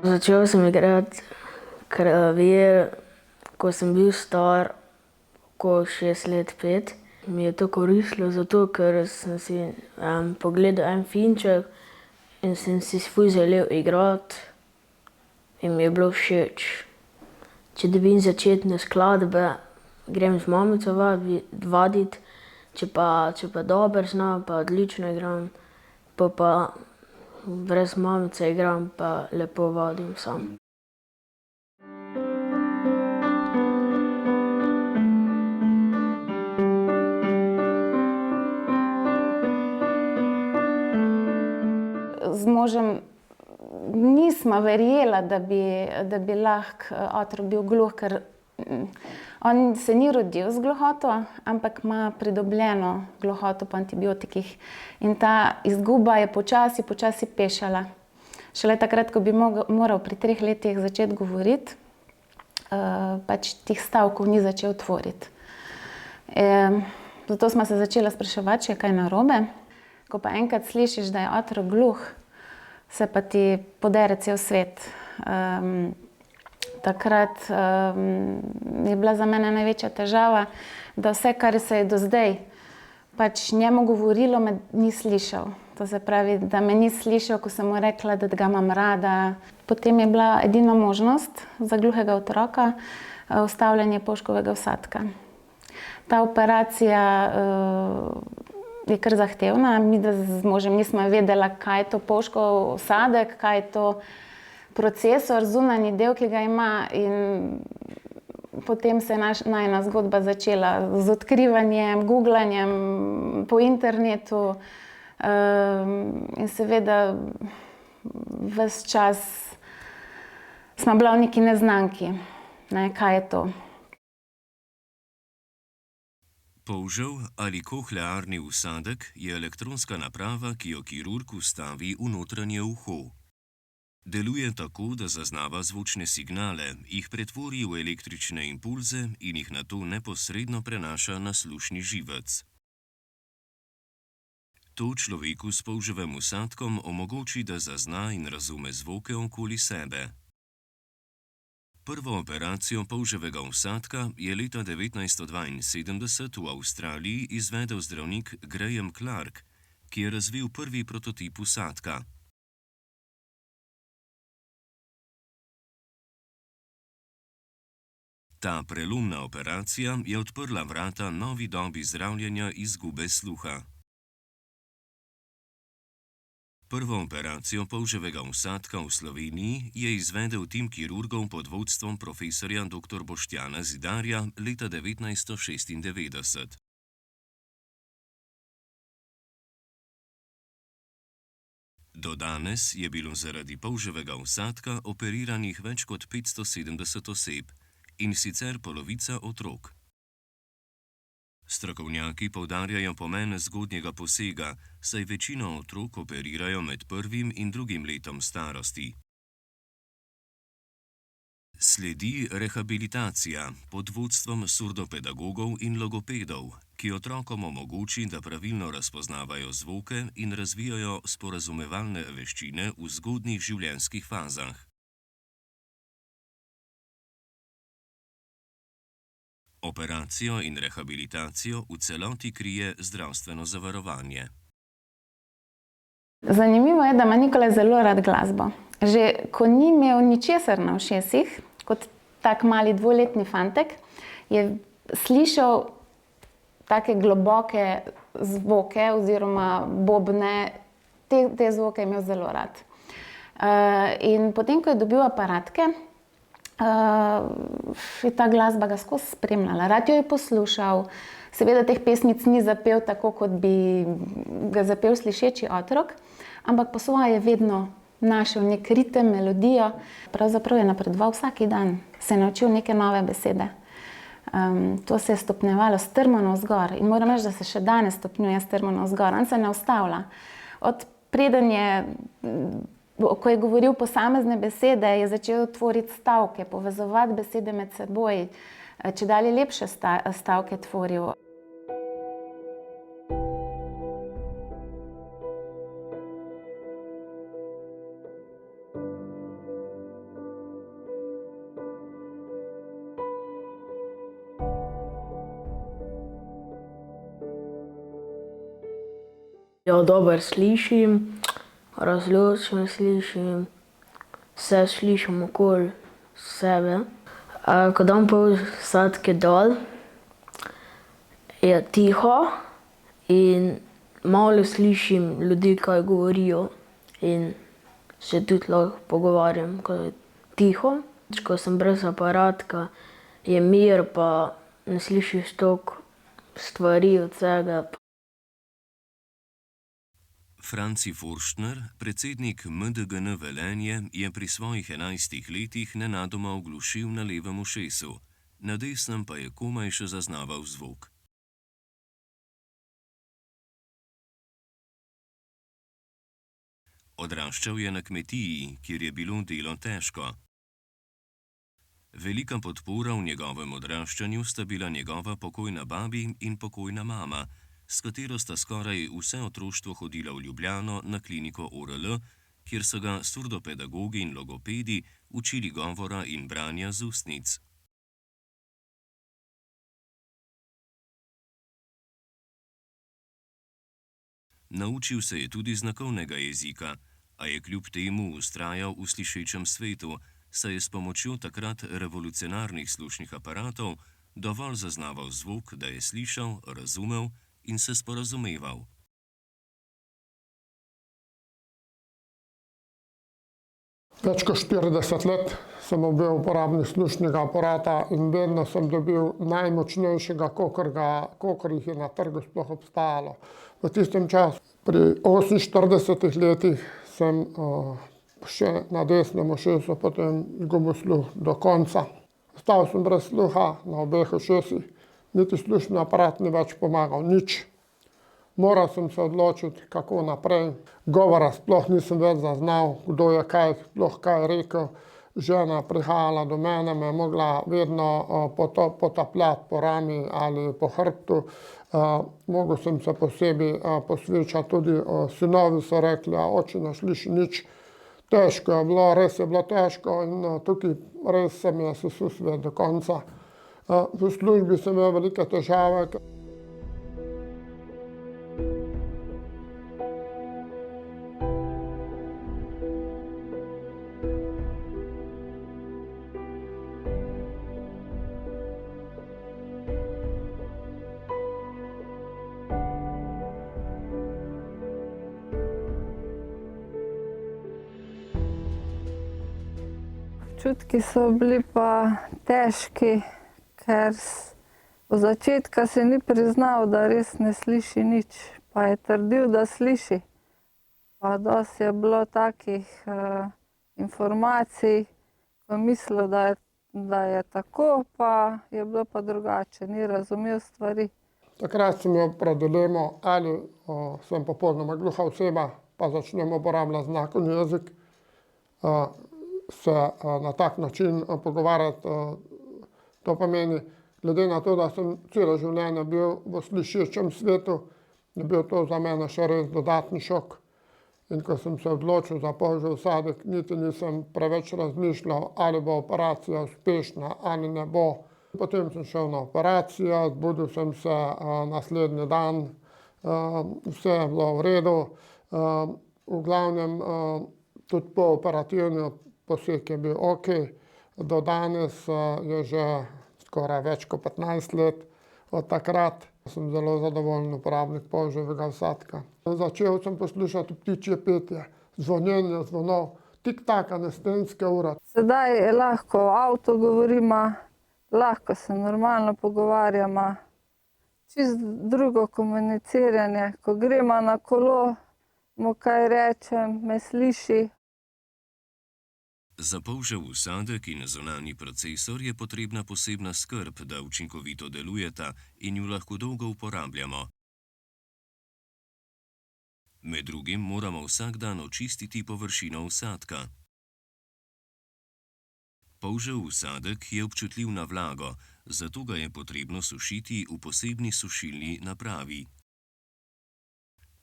Začel sem igrati klavir, ko sem bil star okoli 6 let, 5. Mi je to koristilo zato, ker sem si pogledal en filmček in sem si ful želel igrati in mi je bilo všeč. Če dobim začetne skladbe, grem z mamico vadit, če pa dobro znam pa odlično igram, pol pa brez mamice igram pa lepo vadim sam. Z možem nisva verjela, da bi lahko otrok bil gluh, ker on se ni rodil z gluhoto, ampak ima pridobljeno gluhoto po antibiotikih. In ta izguba je počasi pešala. Šele takrat, ko bi moral pri 3 letih začeti govoriti, pač teh stavkov ni začel tvoriti. Zato sva se začela spraševati, če je kaj narobe. Ko pa enkrat slišiš, da je otrok gluh, se pa ti podere cel svet. Takrat je bila za mene največja težava, da vse, kar se je do zdaj pač njemu govorilo, me ni slišal. To se pravi, da me ni slišal, ko sem mu rekla, da ga imam rada. Potem je bila edina možnost za gluhega otroka vstavljanje polžkovega vsadka. Ta operacija je kar zahtevna. Mi z možem nismo vedela, kaj je to polžkov vsadek, kaj je to procesor, zunanji del, ki ga ima, in potem se je najina zgodba začela z odkrivanjem, guglanjem po internetu, in seveda ves čas sva bila v neki neznanki, kaj je to. Polžev ali kohlearni vsadek je elektronska naprava, ki jo kirurg vstavi v notranje uho. Deluje tako, da zaznava zvočne signale, jih pretvori v električne impulze in jih nato neposredno prenaša na slušni živec. To človeku s polževim vsadkom omogoči, da zazna in razume zvoke okoli sebe. Prvo operacijo polževega vsadka je leta 1972 v Avstraliji izvedel zdravnik Graham Clark, ki je razvil prvi prototip vsadka. Ta prelomna operacija je odprla vrata novi dobi zdravljenja izgube sluha. Prvo operacijo polževega vsadka v Sloveniji je izvedel tim kirurgov pod vodstvom profesorja dr. Boštjana Zidarja leta 1996. Do danes je bilo zaradi polževega vsadka operiranih več kot 570 oseb, in sicer polovica otrok. Strokovnjaki poudarjajo pomen zgodnjega posega, saj večino otrok operirajo med 1. in 2. letom starosti. Sledi rehabilitacija pod vodstvom surdopedagogov in logopedov, ki otrokom omogoči, da pravilno razpoznavajo zvoke in razvijajo sporazumevalne veščine v zgodnjih življenjskih fazah. Operacijo in rehabilitacijo v celoti krije zdravstveno zavarovanje. Zanimivo je, da ima Nikolaj zelo rad glasbo. Že ko ni imel ničesar na ušesih, kot tak mali 2-letni fantek, je slišal take globoke zvoke oziroma bobne. Te zvoke je imel zelo rad. In potem, ko je dobil aparatke, je ta glasba ga skozi spremljala. Rad jo je poslušal. Seveda teh pesmic ni zapel tako, kot bi ga zapel slišeči otrok, ampak po svoje je vedno našel nek ritem, melodijo. Pravzaprav je napredoval vsak dan. Se je naučil neke nove besede. To se je stopnjevalo strmo navzgor. In moram reči, da se še danes stopnjuje strmo navzgor. On se ne ustavlja. Od preden ko je govoril posamezne besede, je začel tvoriti stavke, povezovati besede med seboj, čedalje lepše stavke tvoril. Ja, dobro slišim, razločno slišim, vse slišim okoli sebe. Ko dam pol zadke dol, je tiho in malo slišim ljudi, kaj govorijo, in se tudi lahko pogovarjam, ko je tiho. Ko sem brez aparatka, je mir pa ne slišiš toliko stvari od vsega. Franci Forštner, predsednik MDGN Velenje, je pri svojih 11 letih nenadoma oglušil na levem ušesu, na desnem pa je komaj še zaznaval zvok. Odraščal je na kmetiji, kjer je bilo delo težko. Velika podpora v njegovem odraščanju sta bila njegova pokojna babi in pokojna mama, s katero sta skoraj vse otroštvo hodila v Ljubljano na kliniko ORL, kjer so ga surdopedagogi in logopedi učili govora in branja z ustnic. Naučil se je tudi znakovnega jezika, a je kljub temu vztrajal v slišečem svetu, saj je s pomočjo takrat revolucionarnih slušnih aparatov dovolj zaznaval zvok, da je slišal, razumel in se sporazumeval. Več kot 40 let sem bil uporabnik slušnega aparata in vedno sem dobil najmočnejšega, kakor jih je na trgu sploh obstajalo. V tistem času, pri 48 letih, sem še na desnem ušesu potem izgubil sluh do konca. Ostal sem brez sluha na obeh ušesih, niti slušni aparat ni več pomagal, nič. Moral sem se odločiti, kako naprej. Govora sploh nisem več zaznal, kdo je sploh kaj rekel. Žena prihajala do mene, me je mogla vedno potapljati po rami ali po hrbtu. Mogel sem se posebej posvečati tudi, sinovi so rekli, oče ne sliši nič. Težko je bilo, res je bilo težko in tukaj res se mi je sesul svet do konca. V službi sem imel velike težave. Občutki so bili pa težki, ker od začetka si ni priznal, da res ne sliši nič, pa je trdil, da sliši. Pa dosti je bilo takih informacij, ko je mislil, da je tako, pa je bilo pa drugače, ni razumel stvari. Takrat sem imel pred dilemo, ali sem popolnoma gluha oseba, pa začnem uporabljati znakovni jezik, se na tak način pogovarjati. To pomeni, glede na to, da sem celo življenje bil v slišečem svetu, je bil to za mene še res dodatni šok. In ko sem se odločil za polžji vsadek, niti nisem preveč razmišljal, ali bo operacija uspešna ali ne bo. Potem sem šel na operacijo, zbudil sem se naslednji dan, vse je bilo v redu. V glavnem, tudi pooperativni poseg je bil okej. Do danes je že skoraj več kot 15 let od takrat. Sem zelo zadovoljen uporabnik polžjega vsadka. Začel sem poslušati ptičje petje, zvonjenje zvonov, tik-tak, anesteziske ure. Sedaj lahko v avtu govorimo, lahko se normalno pogovarjamo. Čisto drugo komuniciranje, ko gremo na kolo, mu kaj rečem, me sliši. Za polžev vsadek in zunanji procesor je potrebna posebna skrb, da učinkovito delujeta in ju lahko dolgo uporabljamo. Med drugim moramo vsak dan očistiti površino vsadka. Polžev vsadek je občutljiv na vlago, zato ga je potrebno sušiti v posebni sušilni napravi.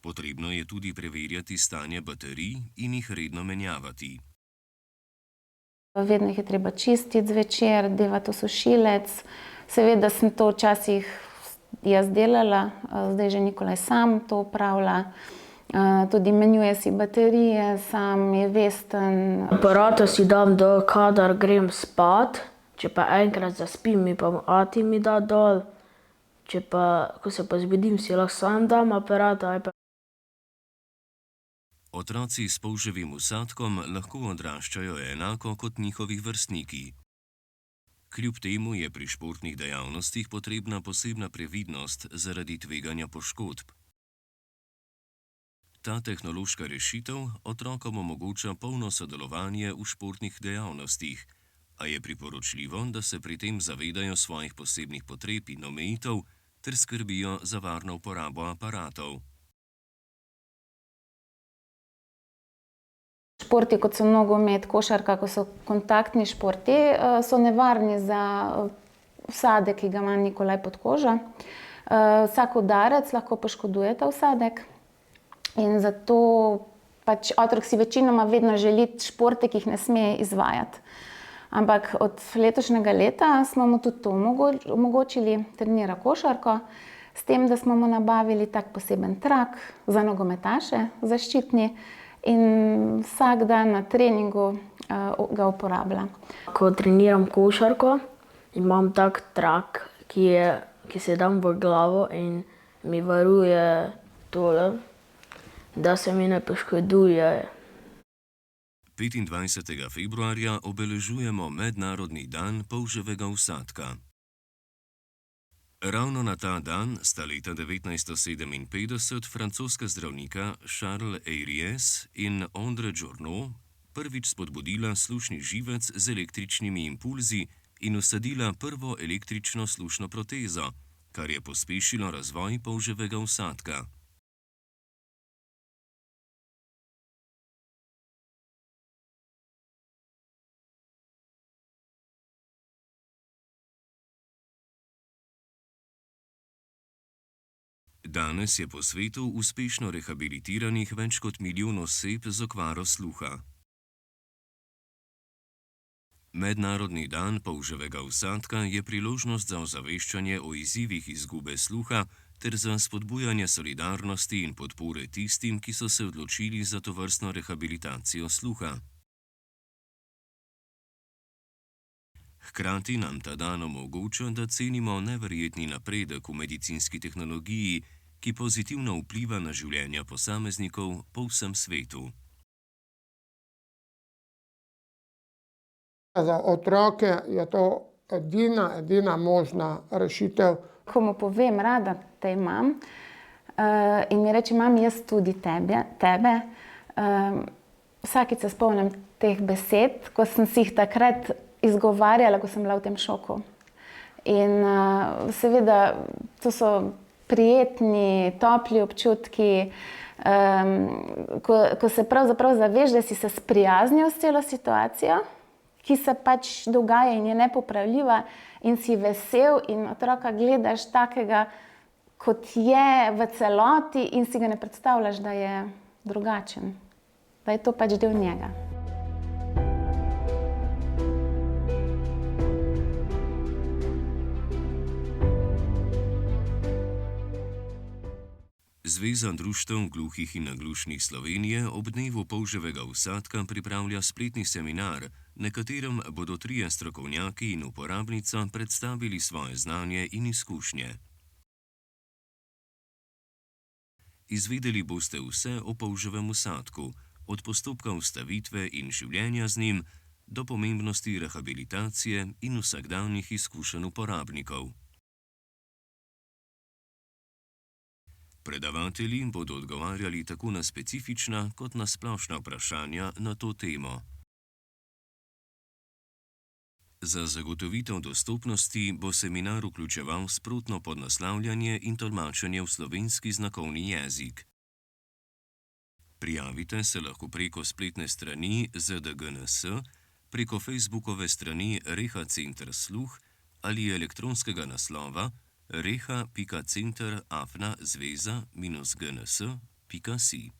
Potrebno je tudi preverjati stanje baterij in jih redno menjavati. Vedno jih je treba čistiti zvečer, devati v sušilec. Seveda sem to včasih jaz delala, zdaj že Nikolaj sam to opravlja. Tudi menjuje si baterije, sam je vesten. Aparata si dam dol, kadar grem spat, če pa enkrat zaspim, mi pa ati mi da dol. Če pa, ko se pa zbudim, si lahko sam dam aparata ali pa. Otroci s polževim vsadkom lahko odraščajo enako kot njihovi vrstniki. Kljub temu je pri športnih dejavnostih potrebna posebna previdnost zaradi tveganja poškodb. Ta tehnološka rešitev otrokom omogoča polno sodelovanje v športnih dejavnostih, a je priporočljivo, da se pri tem zavedajo svojih posebnih potreb in omejitev ter skrbijo za varno uporabo aparatov. Športi, kot so nogomet, košarka, ko so kontaktni športi, so nevarni za vsadek, ki ga ima Nikolaj pod kožo. Vsak udarec lahko poškoduje ta vsadek in zato pač otrok si večinoma vedno želi športe, ki jih ne sme izvajati. Ampak od letošnjega leta smo mu tudi to omogočili, trenira košarko, s tem, da smo mu nabavili tak poseben trak za nogometaše, zaščitni, in vsak dan na treningu ga uporablja. Ko treniram košarko, imam tak trak, ki se dam v glavo in mi varuje tole, da se mi ne poškoduje. 25. februarja obeležujemo Mednarodni dan polževega vsadka. Ravno na ta dan sta leta 1957 francoska zdravnika Charles Eyries in André Journoud prvič spodbudila slušni živec z električnimi impulzi in vsadila prvo električno slušno protezo, kar je pospešilo razvoj polževega vsadka. Danes je po svetu uspešno rehabilitiranih več kot milijon oseb z okvaro sluha. Mednarodni dan polževega vsadka je priložnost za ozaveščanje o izzivih izgube sluha ter za spodbujanje solidarnosti in podpore tistim, ki so se odločili za tovrstno rehabilitacijo sluha. Hkrati nam ta dan omogoča, da cenimo neverjetni napredek v medicinski tehnologiji, ki pozitivno vpliva na življenja posameznikov po vsem svetu. Za otroke je to edina možna rešitev. Ko mu povem, rada te imam, in mi reče, mam, jaz tudi tebe, vsakič se spomnim teh besed, ko sem si jih takrat izgovarjala, ko sem bila v tem šoku. In seveda, to so prijetni, topli občutki, ko se pravzaprav zaveš, da si se sprijaznil s celo situacijo, ki se pač dogaja in je nepopravljiva, in si vesel in otroka gledaš takega, kot je v celoti, in si ga ne predstavljaš, da je drugačen, da je to pač del njega. Zveza društev gluhih in naglušnih Slovenije ob dnevu polževega vsadka pripravlja spletni seminar, na katerem bodo 3 strokovnjaki in uporabnica predstavili svoje znanje in izkušnje. Izvedeli boste vse o polževem vsadku, od postopka vstavitve in življenja z njim do pomembnosti rehabilitacije in vsakdanjih izkušenj uporabnikov. Predavatelji bodo odgovarjali tako na specifična kot na splošna vprašanja na to temo. Za zagotovitev dostopnosti bo seminar vključeval sprotno podnaslavljanje in tolmačenje v slovenski znakovni jezik. Prijavite se lahko preko spletne strani ZDGNS, preko Facebookove strani Reha Center Sluh ali elektronskega naslova reha.center@zveza-gns.si.